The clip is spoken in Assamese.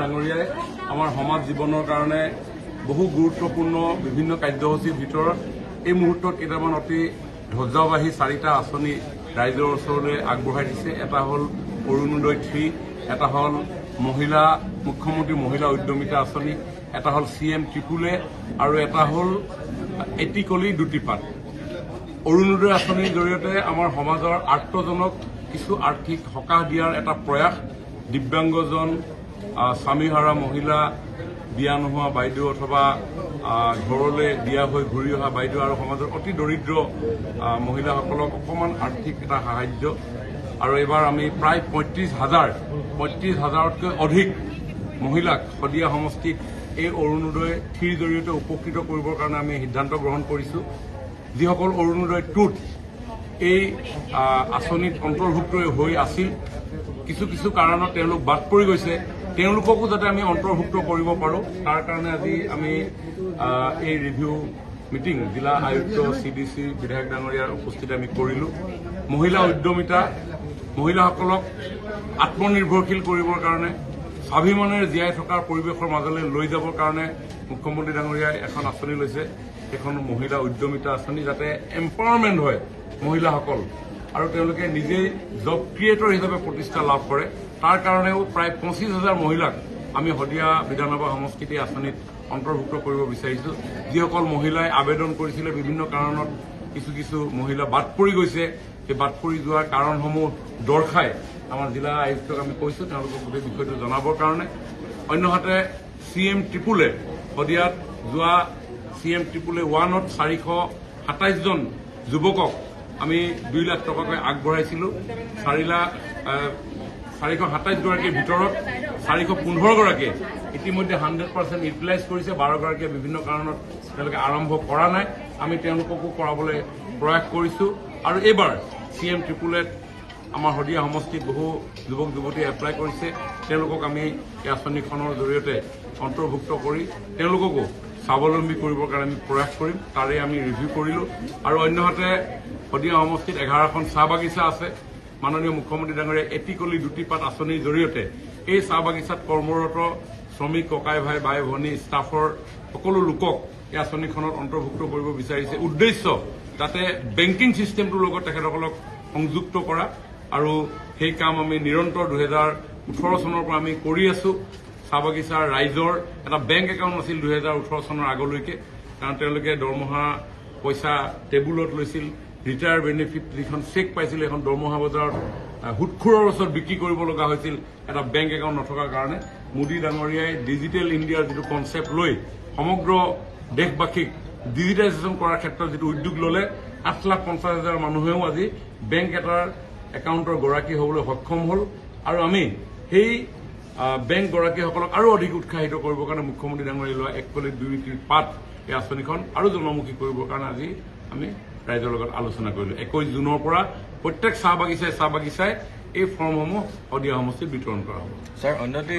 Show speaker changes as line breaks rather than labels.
ডাঙৰীয়াই আমাৰ সমাজ জীৱনৰ কাৰণে বহু গুৰুত্বপূৰ্ণ বিভিন্ন কাৰ্যসূচীৰ ভিতৰত এই মুহূৰ্তত কেইটামান অতি ধ্বজাবাহী 4টা আঁচনি ৰাইজৰ ওচৰলৈ আগবঢ়াই দিছে। এটা হ'ল অৰুণোদয় 3, এটা হ'ল মুখ্যমন্ত্ৰী মহিলা উদ্যমিতা আঁচনি, এটা হ'ল CM ত্ৰিপুলে আৰু এটা হ'ল এটিকলি দুটিপাত। অৰুণোদয় আঁচনিৰ জৰিয়তে আমাৰ সমাজৰ আৰ্তজনক কিছু আৰ্থিক সকাহ দিয়াৰ এটা প্ৰয়াস। দিব্যাংগজন, স্বামীহাৰা মহিলা, বিয়া নোহোৱা বাইদেউ অথবা ঘৰলৈ বিয়া হৈ ঘূৰি অহা বাইদেউ আৰু সমাজৰ অতি দৰিদ্ৰ মহিলাসকলক অকণমান আৰ্থিক এটা সাহায্য। আৰু এইবাৰ আমি প্ৰায় 35,000তকৈ অধিক মহিলাক শদিয়া সমষ্টিত এই অৰুণোদয় 3ৰ জৰিয়তে উপকৃত কৰিবৰ কাৰণে আমি সিদ্ধান্ত গ্ৰহণ কৰিছোঁ। যিসকল অৰুণোদয় 2ত এই আঁচনিত অন্তৰ্ভুক্ত হৈ আছিল, কিছু কাৰণত তেওঁলোক বাদ পৰি গৈছে, তেওঁলোককো যাতে আমি অন্তৰ্ভুক্ত কৰিব পাৰোঁ তাৰ কাৰণে আজি আমি এই ৰিভিউ মিটিং জিলা আয়ুক্ত CDC বিধায়ক ডাঙৰীয়াৰ উপস্থিতি আমি কৰিলোঁ। মহিলা উদ্যমিতা, মহিলাসকলক আত্মনিৰ্ভৰশীল কৰিবৰ কাৰণে, স্বাভিমানেৰে জীয়াই থকাৰ পৰিৱেশৰ মাজলৈ লৈ যাবৰ কাৰণে মুখ্যমন্ত্ৰী ডাঙৰীয়াই এখন আঁচনি লৈছে। সেইখন মহিলা উদ্যমিতা আঁচনি, যাতে এম্পাৱাৰমেণ্ট হয় মহিলাসকল আৰু তেওঁলোকে নিজেই জব ক্ৰিয়েটৰ হিচাপে প্ৰতিষ্ঠা লাভ কৰে। তাৰ কাৰণেও প্ৰায় 25,000 মহিলাক আমি শদিয়া বিধানসভা সমষ্টিত এই আঁচনিত অন্তৰ্ভুক্ত কৰিব বিচাৰিছোঁ। যিসকল মহিলাই আবেদন কৰিছিলে, বিভিন্ন কাৰণত কিছু মহিলা বাদ পৰি গৈছে, সেই বাদ পৰি যোৱাৰ কাৰণসমূহ দৰ্শাই আমাৰ জিলা আয়ুক্তক আমি কৈছোঁ তেওঁলোকক গোটেই বিষয়টো জনাবৰ কাৰণে। অন্যহাতে CM ত্ৰিপুলে শদিয়াত যোৱা CM ত্ৰিপুলে 1ত 427জন যুৱকক আমি 2 লাখ টকাকৈ আগবঢ়াইছিলোঁ। 427 গৰাকীৰ ভিতৰত 415 গৰাকীয়ে ইতিমধ্যে 100% ইউটিলাইজ কৰিছে। 12 গৰাকীয়ে বিভিন্ন কাৰণত তেওঁলোকে আৰম্ভ কৰা নাই। আমি তেওঁলোককো কৰাবলৈ প্ৰয়াস কৰিছোঁ। আৰু এইবাৰ CM ত্ৰিপুলেত আমাৰ শদিয়া সমষ্টিত বহু যুৱক যুৱতীয়ে এপ্লাই কৰিছে। তেওঁলোকক আমি এই আঁচনিখনৰ জৰিয়তে অন্তৰ্ভুক্ত কৰি তেওঁলোককো স্বাৱলম্বী কৰিবৰ কাৰণে আমি প্ৰয়াস কৰিম। তাৰে আমি ৰিভিউ কৰিলোঁ। আৰু অন্যহাতে শদিয়া সমষ্টিত 11খন চাহ বাগিচা আছে। মাননীয় মুখ্যমন্ত্ৰী ডাঙৰীয়াই এটিকলি দুটিপাত আঁচনিৰ জৰিয়তে এই চাহ বাগিচাত কৰ্মৰত শ্ৰমিক ককাই ভাই, বাই ভনী, ষ্টাফৰ সকলো লোকক এই আঁচনিখনত অন্তৰ্ভুক্ত কৰিব বিচাৰিছে। উদ্দেশ্য যাতে বেংকিং ছিষ্টেমটোৰ লগত তেখেতসকলক সংযুক্ত কৰা, আৰু সেই কাম আমি নিৰন্তৰ 2018 চনৰ পৰা আমি কৰি আছোঁ। চাহ বাগিচাৰ ৰাইজৰ এটা বেংক একাউণ্ট আছিল 2018 চনৰ আগলৈকে, কাৰণ তেওঁলোকে দৰমহা পইচা টেবুলত লৈছিল। ৰিটায়াৰ বেনিফিট যিখন চেক পাইছিল এখন দৰমহা বজাৰত সুদখোৰৰ ওচৰত বিক্ৰী কৰিব লগা হৈছিল এটা বেংক একাউণ্ট নথকাৰ কাৰণে। মোদী ডাঙৰীয়াই ডিজিটেল ইণ্ডিয়াৰ যিটো কনচেপ্ট লৈ সমগ্ৰ দেশবাসীক ডিজিটাইজেশ্যন কৰাৰ ক্ষেত্ৰত যিটো উদ্যোগ ল'লে, 8,50,000 মানুহেও আজি বেংক এটাৰ একাউণ্টৰ গৰাকী হ'বলৈ সক্ষম হ'ল। আৰু আমি সেই বেংক গৰাকীসকলক আৰু অধিক উৎসাহিত কৰিবৰ কাৰণে মুখ্যমন্ত্ৰী ডাঙৰীয়াই লোৱা 1কলি 2পাত এই আঁচনিখন আৰু জনমুখী কৰিবৰ কাৰণে আজি আমি ৰাইজৰ লগত আলোচনা কৰিলোঁ। 21 জুনৰ পৰা প্ৰত্যেক চাহ বাগিচাই এই ফৰ্মসমূহ শদিয়া সমষ্টিত বিতৰণ কৰা হ'ব।
ছাৰ, অন্যটি